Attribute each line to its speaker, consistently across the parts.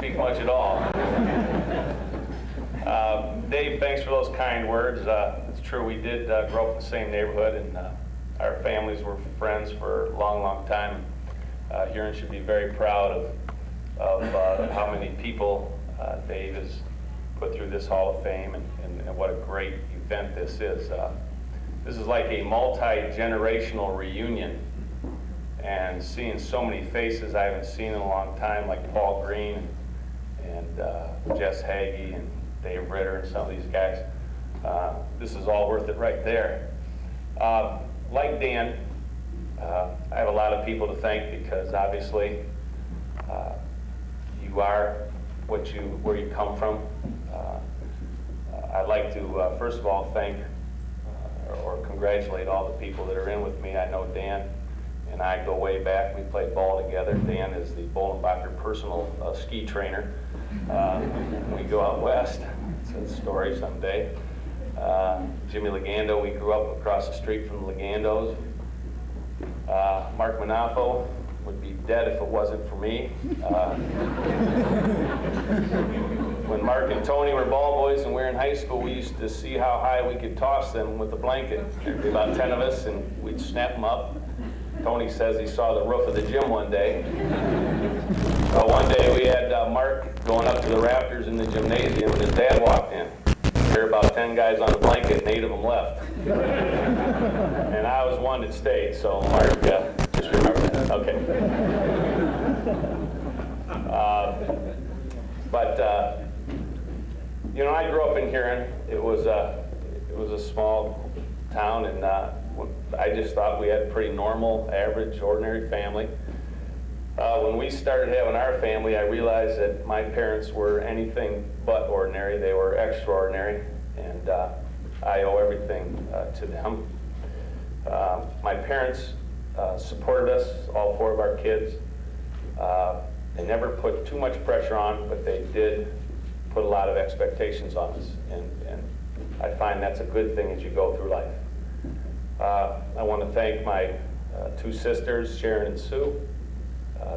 Speaker 1: speak much at all. Dave, thanks for those kind words. It's true, we did grow up in the same neighborhood, and our families were friends for a long, long time. Huron should be very proud of how many people Dave has put through this Hall of Fame, and what a great event this is. This is like a multi-generational reunion, and seeing so many faces I haven't seen in a long time, like Paul Green and Jess Hagee and Dave Ritter and some of these guys. This is all worth it right there. Like Dan, I have a lot of people to thank, because obviously you are where you come from. I'd like to first of all thank or congratulate all the people that are in with me. I know Dan and I go way back. We played ball together. Dan is the Bollenbacher personal ski trainer. We go out west. It's a story someday. Jimmy Legando, we grew up across the street from the Legandos. Mark Manafo would be dead if it wasn't for me. When Mark and Tony were ball boys and we were in high school, we used to see how high we could toss them with a blanket. There'd be about 10 of us, and we'd snap them up. Tony says he saw the roof of the gym one day. One day we had Mark going up to the rafters in the gymnasium, and his dad walked in. There were about 10 guys on the blanket, and 8 of them left. And I was one that stayed, so Mark, just remember that. Okay. You know, I grew up in Huron. It was a small town, and I just thought we had a pretty normal, average, ordinary family. When we started having our family, I realized that my parents were anything but ordinary. They were extraordinary, and I owe everything to them. My parents supported us, all 4 of our kids. They never put too much pressure on, but they did put a lot of expectations on us, and I find that's a good thing as you go through life. I want to thank my 2 sisters, Sharon and Sue.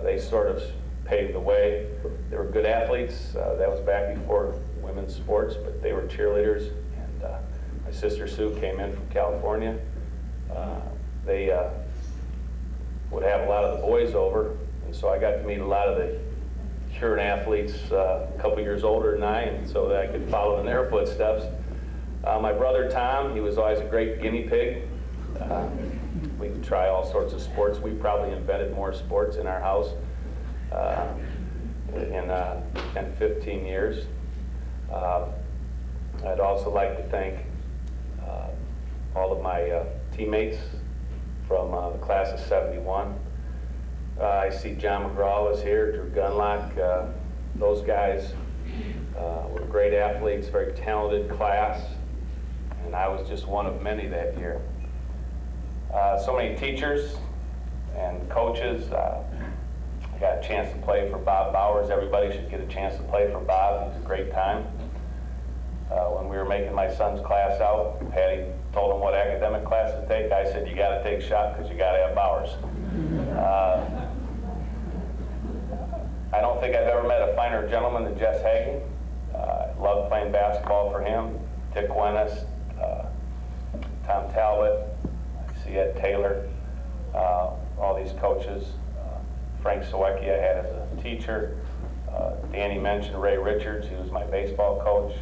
Speaker 1: They sort of paved the way. They were good athletes. That was back before women's sports, but they were cheerleaders. And my sister Sue came in from California. They would have a lot of the boys over, and so I got to meet a lot of the Huron athletes a couple years older than I, and so that I could follow in their footsteps. My brother Tom, he was always a great guinea pig. We could try all sorts of sports. We probably invented more sports in our house in 10, 15 years. I'd also like to thank all of my teammates from the class of 71. I see John McGraw was here, Drew Gunlock. Those guys were great athletes, very talented class, and I was just one of many that year. So many teachers and coaches. I got a chance to play for Bob Bowers. Everybody should get a chance to play for Bob. It was a great time. When we were making my son's class out, Patty told him what academic class to take. I said, you got to take shop because you got to have Bowers. I don't think I've ever met a finer gentleman than Jess Hagee. I loved playing basketball for him. Dick Wennis, Tom Talbot, I see Ed Taylor, all these coaches. Frank Sawecki I had as a teacher. Danny mentioned Ray Richards, he was my baseball coach.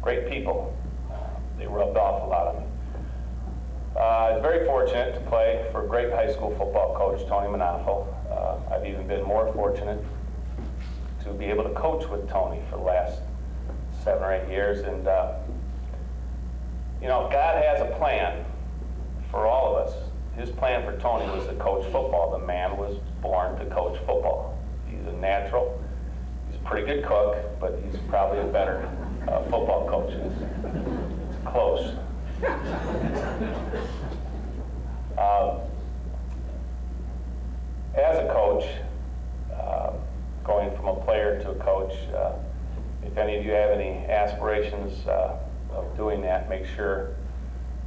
Speaker 1: Great people. They rubbed off a lot of me. I was very fortunate to play for a great high school football coach, Tony Manafo. I've even been more fortunate to be able to coach with Tony for the last 7 or 8 years. And you know, God has a plan for all of us. His plan for Tony was to coach football. The man was born to coach football. He's a natural. He's a pretty good cook, but he's probably a better football coach. It's close. As a coach, going from a player to a coach, if any of you have any aspirations of doing that, make sure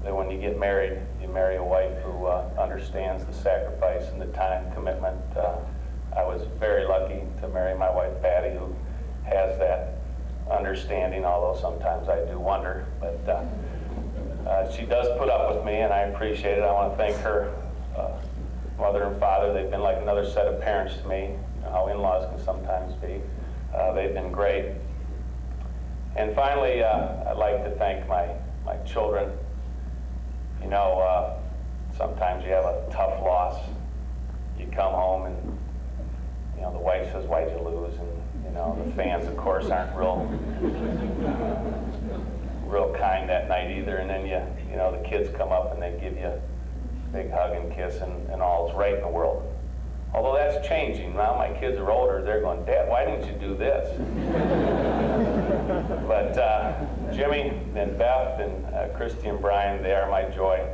Speaker 1: that when you get married, you marry a wife who understands the sacrifice and the time commitment. I was very lucky to marry my wife, Patty, who understanding, although sometimes I do wonder. But she does put up with me, and I appreciate it. I want to thank her mother and father. They've been like another set of parents to me. You know how in-laws can sometimes be. They've been great. And finally, I'd like to thank my children. You know, sometimes you have a tough loss. You come home and, you know, the wife says, "Why'd you lose?" And, you know, the fans, of course, aren't real kind that night either. And then you know, the kids come up and they give you a big hug and kiss, and all's right in the world. Although that's changing. Now my kids are older, they're going, "Dad, why didn't you do this?" But Jimmy and Beth and Christy and Brian, they are my joy.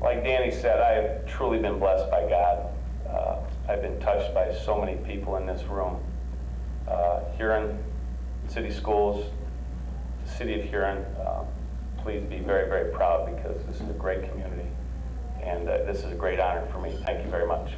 Speaker 1: Like Danny said, I have truly been blessed by God. I've been touched by so many people in this room. Huron City Schools, the city of Huron, please be very, very proud, because this is a great community, and this is a great honor for me. Thank you very much.